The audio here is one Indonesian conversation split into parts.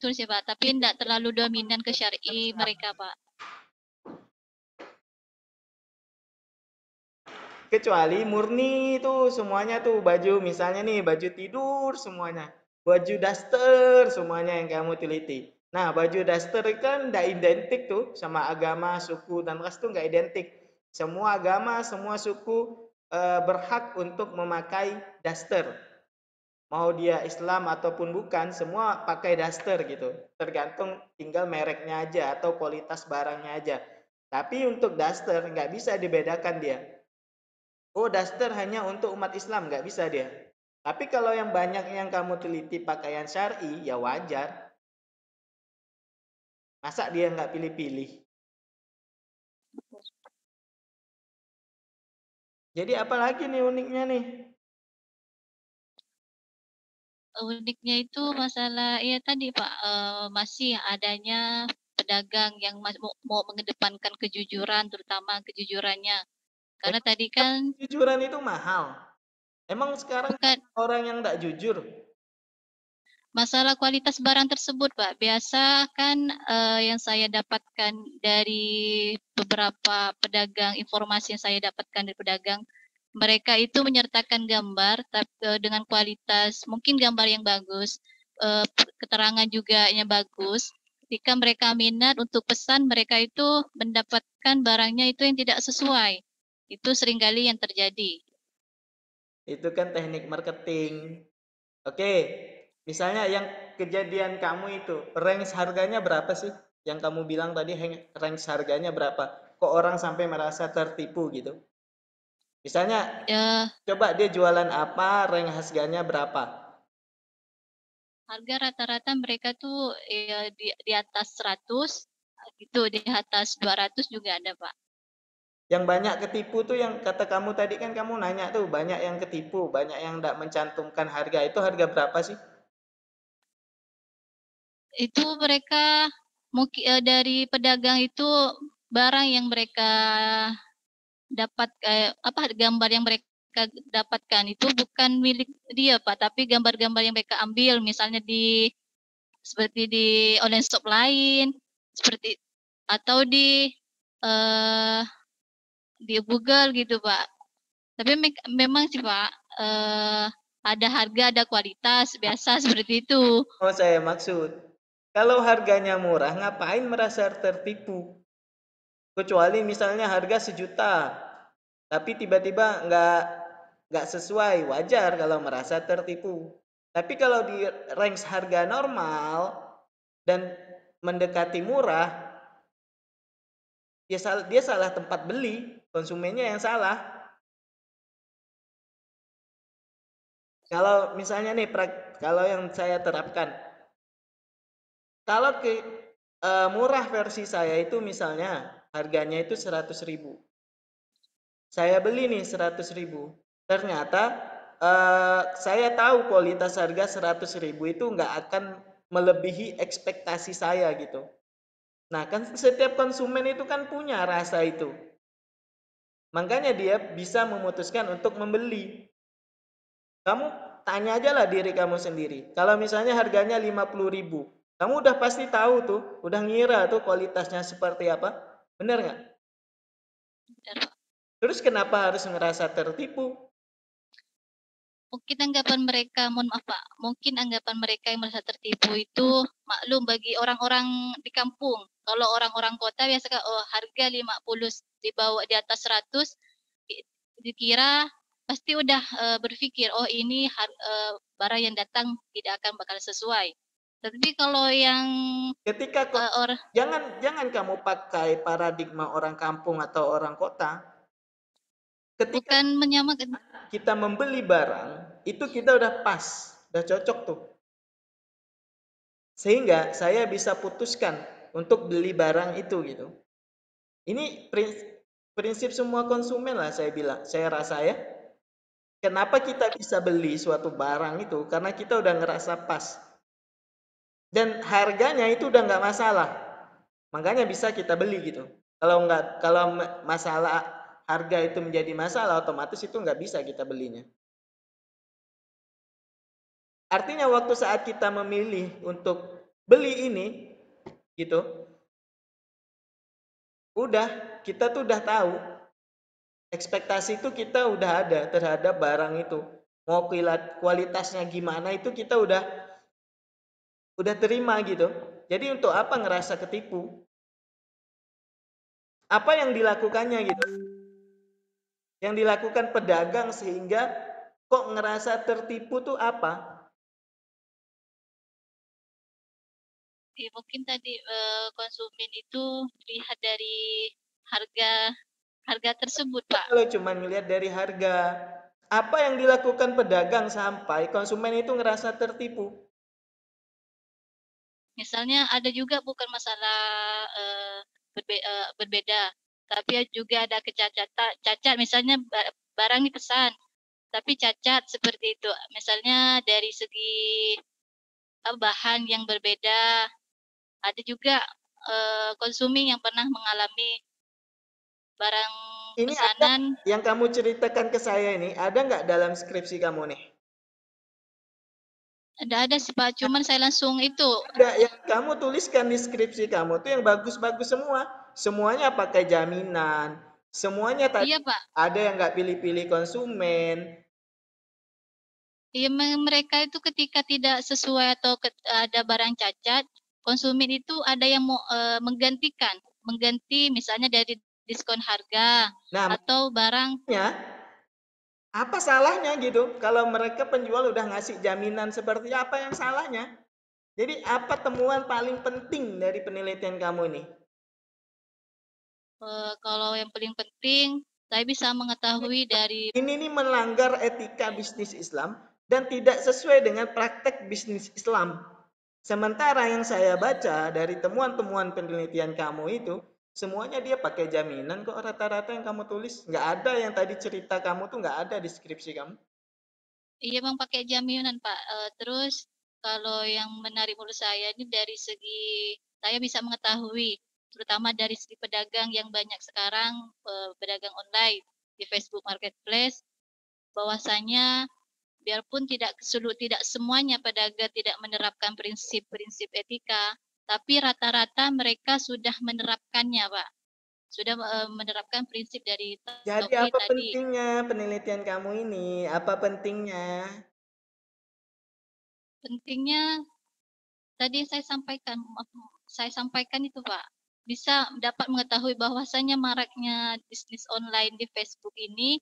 betul sih Pak, tapi tidak terlalu dominan ke syar'i mereka Pak. Kecuali murni itu semuanya tuh baju, misalnya nih baju tidur semuanya, baju daster semuanya yang kamu teliti. Nah, baju daster kan tidak identik tuh sama agama, suku, dan ras tuh nggak identik. Semua agama, semua suku berhak untuk memakai daster. Mau dia Islam ataupun bukan, semua pakai daster gitu. Tergantung tinggal mereknya aja atau kualitas barangnya aja. Tapi untuk daster nggak bisa dibedakan dia. Oh, daster hanya untuk umat Islam, nggak bisa dia. Tapi kalau yang banyak yang kamu teliti pakaian syar'i, ya wajar. Masa dia nggak pilih-pilih? Jadi apalagi nih uniknya nih? Uniknya itu masalah ya tadi Pak, masih adanya pedagang yang mau mengedepankan kejujuran, terutama kejujurannya. Karena tadi kan Kejujuran itu mahal. Emang sekarang bukan orang yang nggak jujur? masalah kualitas barang tersebut, Pak. Biasa kan yang saya dapatkan dari beberapa pedagang, informasi yang saya dapatkan dari pedagang, mereka itu menyertakan gambar tapi dengan kualitas mungkin gambar yang bagus, keterangan juga yang bagus. Ketika mereka minat untuk pesan, mereka itu mendapatkan barangnya itu yang tidak sesuai. Itu seringkali yang terjadi. Itu kan teknik marketing. Oke, misalnya yang kejadian kamu itu, range harganya berapa sih? Yang kamu bilang tadi range harganya berapa? Kok orang sampai merasa tertipu gitu? Misalnya, Ya, coba dia jualan apa, range harganya berapa? harga rata-rata mereka tuh ya, di atas 100 gitu, di atas 200 juga ada, Pak. Yang banyak ketipu tuh yang kata kamu tadi kan kamu nanya tuh, banyak yang ketipu, banyak yang tidak mencantumkan harga. Itu harga berapa sih? Itu mereka mungkin dari pedagang itu barang yang mereka dapat apa gambar yang mereka dapatkan itu bukan milik dia, Pak, tapi gambar-gambar yang mereka ambil misalnya seperti di online shop lain, seperti atau eh, di Google gitu, Pak. Tapi memang sih Pak, ada harga, ada kualitas, biasa seperti itu. Oh, saya maksud, kalau harganya murah, ngapain merasa tertipu? Kecuali misalnya harga 1 juta, tapi tiba-tiba nggak sesuai, wajar kalau merasa tertipu. Tapi kalau di range harga normal dan mendekati murah, dia salah tempat beli, konsumennya yang salah. Kalau misalnya nih, kalau yang saya terapkan, kalau murah versi saya itu misalnya harganya itu 100.000. Saya beli nih 100.000. Ternyata saya tahu kualitas harga 100.000 itu nggak akan melebihi ekspektasi saya gitu. Nah, kan setiap konsumen itu kan punya rasa itu. Makanya dia bisa memutuskan untuk membeli. Kamu tanya aja lah diri kamu sendiri. Kalau misalnya harganya 50.000, kamu udah pasti tahu tuh, udah ngira tuh kualitasnya seperti apa. Bener nggak? Terus kenapa harus ngerasa tertipu? Mungkin anggapan mereka, mohon maaf Pak, mungkin anggapan mereka yang merasa tertipu itu maklum bagi orang-orang di kampung. Kalau orang-orang kota biasa oh harga 50 dibawa di atas 100 dikira pasti udah berpikir oh ini barang yang datang tidak akan bakal sesuai. Tapi kalau yang Ketika kok orang jangan kamu pakai paradigma orang kampung atau orang kota. Ketika bukan menyamakan. kita membeli barang, itu kita udah pas, udah cocok tuh. Sehingga saya bisa putuskan untuk beli barang itu gitu. Ini prinsip semua konsumen lah saya bilang, saya rasa ya. Kenapa kita bisa beli suatu barang itu? Karena kita udah ngerasa pas. Dan harganya itu udah nggak masalah. Makanya bisa kita beli gitu. Kalau nggak, kalau masalah harga itu menjadi masalah, otomatis itu nggak bisa kita belinya. Artinya waktu saat kita memilih untuk beli ini gitu, udah kita tuh udah tahu ekspektasi itu kita udah ada terhadap barang itu, mau kualitasnya gimana itu kita udah terima gitu. Jadi untuk apa ngerasa ketipu? Apa yang dilakukannya gitu, yang dilakukan pedagang sehingga kok ngerasa tertipu tuh apa? Ya, mungkin tadi konsumen itu lihat dari harga harga tersebut, Pak. Kalau cuma ngelihat dari harga, apa yang dilakukan pedagang sampai konsumen itu ngerasa tertipu? Misalnya ada juga bukan masalah berbeda, tapi juga ada cacat. Misalnya barang dipesan, tapi cacat seperti itu. Misalnya dari segi bahan yang berbeda. Ada juga konsumen yang pernah mengalami barang Ini ada pesanan. yang kamu ceritakan ke saya ini, ada nggak dalam skripsi kamu nih? Ada sih Pak, cuman saya langsung itu. Ada yang kamu tuliskan di skripsi kamu tuh yang bagus-bagus semua. Semuanya pakai jaminan. Semuanya tadi Iya Pak, ada yang nggak pilih-pilih konsumen. iya mereka itu ketika tidak sesuai atau ada barang cacat, konsumen itu ada yang mau mengganti misalnya dari diskon harga Nah, atau barang. makanya apa salahnya gitu? Kalau mereka penjual udah ngasih jaminan seperti apa yang salahnya? Jadi apa temuan paling penting dari penelitian kamu ini? Kalau yang paling penting, saya bisa mengetahui dari. Ini nih melanggar etika bisnis Islam dan tidak sesuai dengan praktek bisnis Islam. Sementara yang saya baca dari temuan-temuan penelitian kamu itu, semuanya dia pakai jaminan kok rata-rata yang kamu tulis. Nggak ada yang tadi cerita kamu tuh nggak ada di skripsi kamu. Iya Bang, pakai jaminan Pak. Terus kalau yang menarik menurut saya ini dari segi saya bisa mengetahui, terutama dari segi pedagang yang banyak sekarang pedagang online di Facebook Marketplace, bahwasanya biarpun tidak semuanya pedagang tidak menerapkan prinsip-prinsip etika, tapi rata-rata mereka sudah menerapkannya Pak. Sudah menerapkan prinsip dari Jadi tauhid apa tadi. pentingnya penelitian kamu ini? Apa pentingnya? Pentingnya tadi saya sampaikan itu Pak, bisa dapat mengetahui bahwasanya maraknya bisnis online di Facebook ini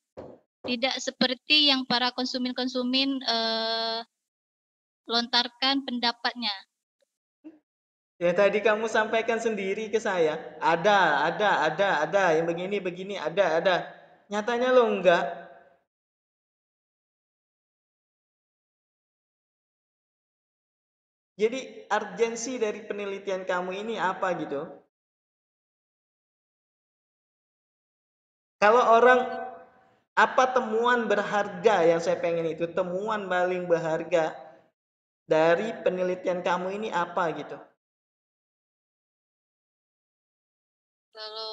tidak seperti yang para konsumen lontarkan pendapatnya. Ya tadi kamu sampaikan sendiri ke saya, ada, yang begini, ada. Nyatanya lo enggak. Jadi urgensi dari penelitian kamu ini apa gitu? Kalau orang, apa temuan berharga yang saya pengen itu, temuan paling berharga dari penelitian kamu ini apa gitu? Kalau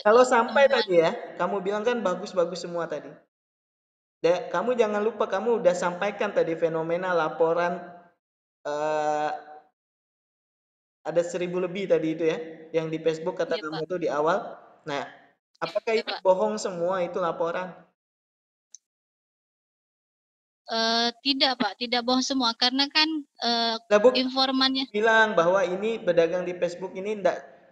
Kalau sampai temuan tadi ya, kamu bilang kan bagus-bagus semua tadi. Kamu jangan lupa kamu udah sampaikan tadi fenomena laporan eh, ada 1000 lebih tadi itu ya, yang di Facebook kata ya kamu Pak, itu di awal. Nah, apakah ya itu Pak. bohong semua itu laporan? Tidak Pak, tidak bohong semua karena kan Lah bukan informannya. bilang bahwa ini pedagang di Facebook ini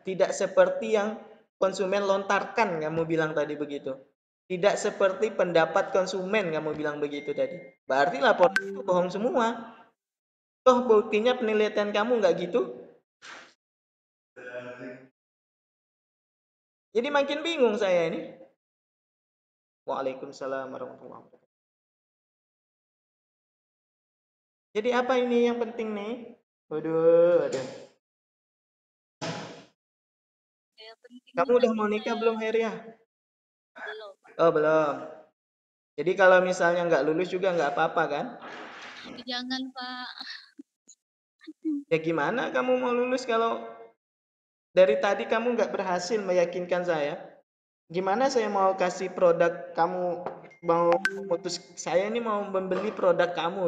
tidak seperti yang konsumen lontarkan, kamu bilang tadi begitu. Tidak seperti pendapat konsumen, kamu bilang begitu tadi. Berarti laporan itu bohong semua. Toh buktinya penelitian kamu nggak gitu. Jadi makin bingung saya ini. Waalaikumsalam warahmatullahi wabarakatuh. Jadi apa ini yang penting nih? Waduh. Penting Kamu udah bagi mau nikah saya belum, Heria? belum Pak. Oh, belum. Jadi kalau misalnya nggak lulus juga nggak apa-apa kan? Jangan Pak. Ya gimana kamu mau lulus kalau dari tadi kamu nggak berhasil meyakinkan saya? Gimana saya mau kasih produk kamu, mau memutus, saya ini mau membeli produk kamu.